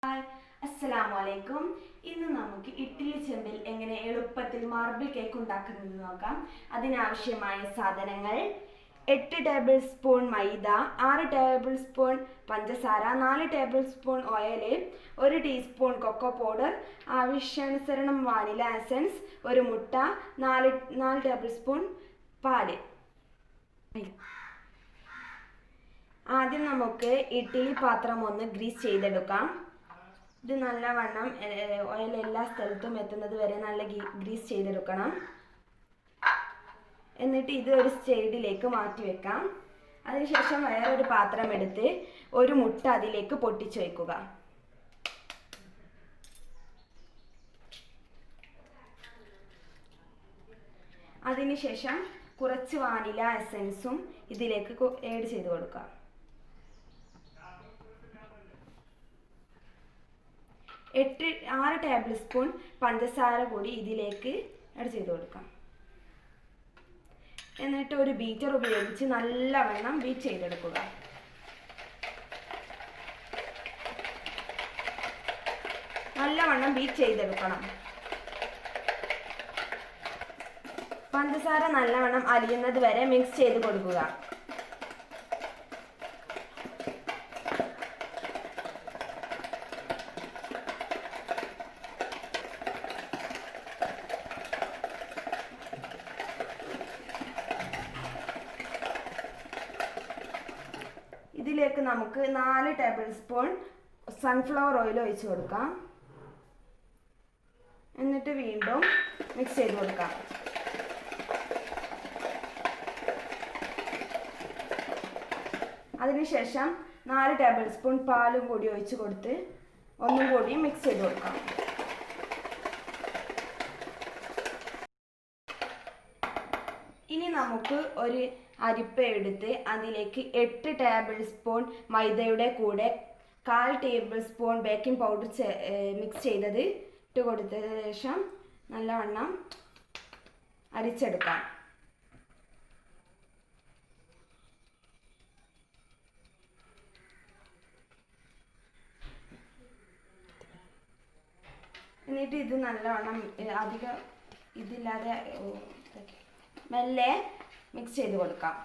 Hi, അസ്സലാമു അലൈക്കും. ഇന്ന് നമുക്ക് ഇഡ്ഡലി ചെമ്പിൽ എങ്ങനെ എളുപ്പത്തിൽ മാർബിൾ കേക്ക് ഉണ്ടാക്കുന്നത് നോക്കാം. അതിനാവശ്യമായ സാധനങ്ങൾ: 8 table spoon maida, 6 table spoon പഞ്ചസാര, 4 table spoon oil, 1 teaspoon cocoa powder, ആവശ്യാനുസരണം വാനില എസൻസ്, ഒരു മുട്ട, 4 ടേബിൾ സ്പൂൺ പാല്. ആദ്യം നമുക്ക് ഇഡ്ഡലി പാത്രം ഒന്ന് ഗ്രീസ് ചെയ്തെടുക്കാം. ഇത് നല്ലവണ്ണം ഓയിൽ എല്ലാ സ്ഥലത്തും എത്തുന്നത് വരെ നല്ല ഗ്രീസ് ചെയ്തെടുക്കണം. എന്നിട്ട് ഇത് ഒരു സൈഡിലേക്ക് മാറ്റി വെക്കാം. അതിനുശേഷം വേറൊരു പാത്രം എടുത്ത് ഒരു മുട്ട അതിലേക്ക് പൊട്ടിച്ചു വയ്ക്കുക. അതിനുശേഷം കുറച്ച് വാനില എസൻസും ഇതിലേക്ക് ആഡ് ചെയ്ത് കൊടുക്കുക. 6 ടേബിൾ സ്പൂൺ പഞ്ചസാര കൂടി ഇതിലേക്ക് ആഡ് ചെയ്ത് കൊടുക്കാം. എന്നിട്ട് ഒരു ബീറ്റർ ഉപയോഗിച്ച് നല്ലവണ്ണം ബീറ്റ് ചെയ്തെടുക്കുക. നല്ലവണ്ണം ബീറ്റ് ചെയ്തെടുക്കണം. പഞ്ചസാര നല്ലവണ്ണം അലിയുന്നത് വരെ മിക്സ് ചെയ്ത് കൊടുക്കുക. ഇതിലേക്ക് നമുക്ക് 4 ടേബിൾ സ്പൂൺ സൺഫ്ലവർ ഓയിൽ ഒഴിച്ചു കൊടുക്കാം. എന്നിട്ട് വീണ്ടും മിക്സ് ചെയ്ത് കൊടുക്കാം. അതിനുശേഷം 4 ടേബിൾ സ്പൂൺ പാലും കൂടി ഒഴിച്ചു കൊടുത്ത് ഒന്നും കൂടി മിക്സ് ചെയ്ത് കൊടുക്കാം. ഇനി നമുക്ക് ഒരു അരിപ്പ എടുത്ത് അതിലേക്ക് 8 ടേബിൾ സ്പൂൺ മൈദയുടെ കൂടെ 1/4 table spoon baking powder mix ചെയ്തത് ഇട്ട് കൊടുത്തതിന് ശേഷം നല്ലവണ്ണം അരിച്ചെടുക്കാം. എന്നിട്ട് ഇത് നല്ലവണ്ണം അധികം ഇതില്ലാതെ മെല്ലെ മിക്സ് ചെയ്ത് കൊടുക്കാം.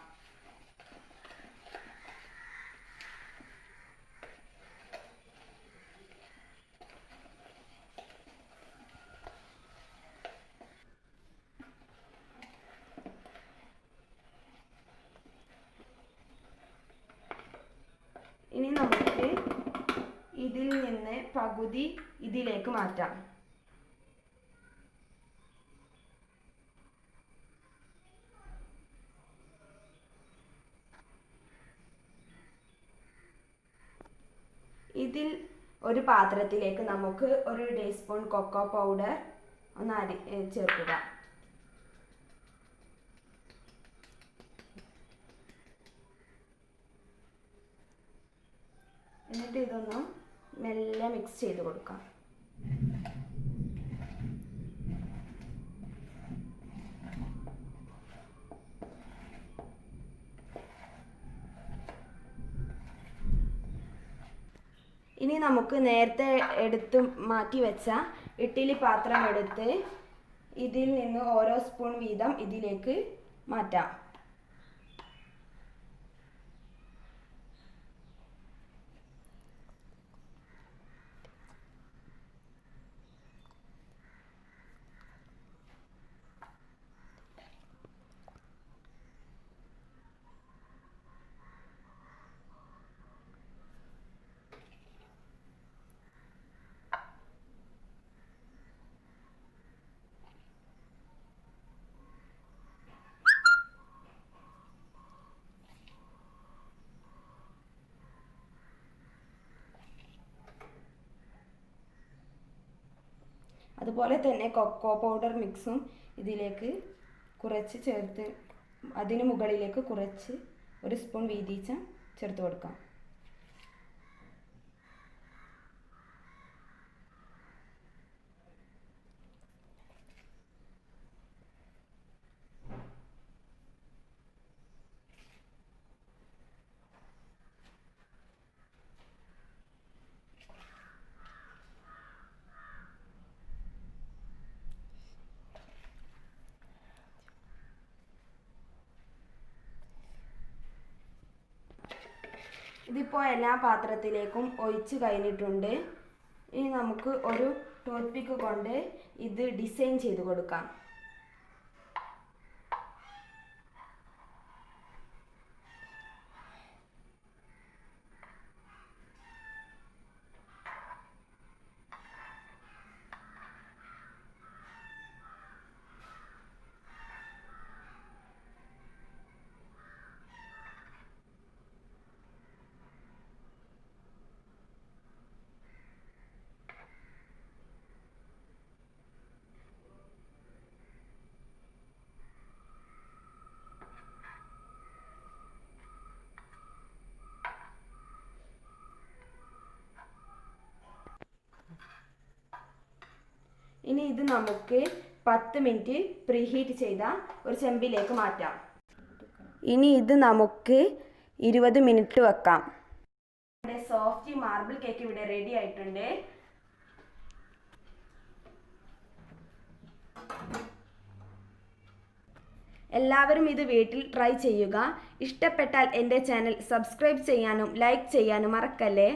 ഇനി നമുക്ക് ഇതിൽ നിന്ന് പകുതി ഇതിലേക്ക് മാറ്റാം. ഇതിൽ ഒരു പാത്രത്തിലേക്ക് നമുക്ക് 1 ടീസ്പൂൺ കൊക്കോ പൗഡർ ഒന്ന് ചേർക്കുക. എന്നിട്ട് ഇതൊന്ന് മെല്ലെ മിക്സ് ചെയ്ത് കൊടുക്കാം. ഇനി നമുക്ക് നേരത്തെ എടുത്ത് മാറ്റി വെച്ച ഇഡ്ഡലി പാത്രം എടുത്ത് ഇതിൽ നിന്ന് ഓരോ സ്പൂൺ വീതം ഇതിലേക്ക് മാറ്റാം. അതുപോലെ തന്നെ കൊക്കോ പൗഡർ മിക്സും ഇതിലേക്ക് കുറച്ച് ചേർത്ത് അതിന് മുകളിലേക്ക് കുറച്ച് 1 സ്പൂൺ വീതിച്ച ചേർത്ത് കൊടുക്കാം. ഇതിപ്പോൾ എല്ലാ പാത്രത്തിലേക്കും ഒഴിച്ച് കഴിഞ്ഞിട്ടുണ്ട്. ഇനി നമുക്ക് ഒരു ടൂത്ത് പിക്ക് കൊണ്ട് ഇത് ഡിസൈൻ ചെയ്ത് കൊടുക്കാം. ഇനി ഇത് നമുക്ക് 10 മിനിറ്റ് പ്രീഹീറ്റ് ചെയ്ത ഒരു ചെമ്പിലേക്ക് മാറ്റാം. ഇനി ഇത് നമുക്ക് 20 മിനിറ്റ് വെക്കാം. ഇവിടെ സോഫ്റ്റ് മാർബിൾ കേക്ക് ഇവിടെ റെഡി ആയിട്ടുണ്ട്. എല്ലാവരും ഇത് വീട്ടിൽ ട്രൈ ചെയ്യുക. ഇഷ്ടപ്പെട്ടാൽ എൻ്റെ ചാനൽ സബ്സ്ക്രൈബ് ചെയ്യാനും ലൈക്ക് ചെയ്യാനും മറക്കല്ലേ.